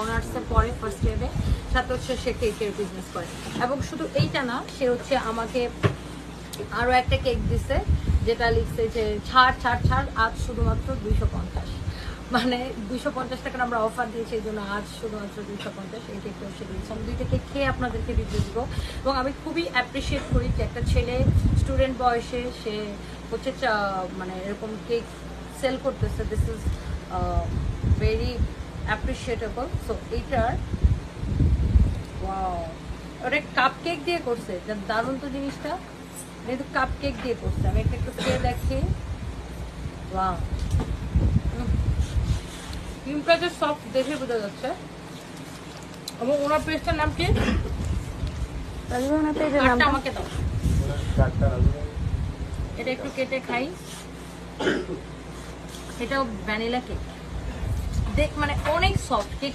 অনার্সের পরে ফার্স্ট ইয়ারে, সাথে হচ্ছে সে কেকের বিজনেস করে। এবং শুধু এইটা না, সে হচ্ছে আমাকে আরও একটা কেক দিছে, যেটা লিখছে যে ছাড় ছাড় ছাড়, আজ শুধুমাত্র 250, মানে 250 টাকার আমরা অফার দিয়েছি, এই জন্য আজ শুধুমাত্র 250 এই কেকটা সে দিয়েছে। আমি দুইটা কেক খেয়ে আপনাদেরকে রিভিউ দিব। এবং আমি খুবই অ্যাপ্রিসিয়েট করি যে একটা ছেলে স্টুডেন্ট বয়সে সে হচ্ছে মানে এরকম কেক সেল করতেছে। This is very appreciable. So এইটার ওয়াও, ওটা কাপ কেক দিয়ে করছে, দারুণ তো জিনিসটা, যেহেতু কাপ কেক দিয়ে করছে। আমি একটা একটু খেয়ে দেখি। ওয়াও, ক্রিমটা যে সফট দেখে বোঝা যাচ্ছে। এবং ওনার পেস্টের নাম কি? কার্ডটা আমাকে দাও, এটা একটু কেটে খাই। এটাও ভ্যানিলা কেক, দেখ মানে অনেক সফট কেক।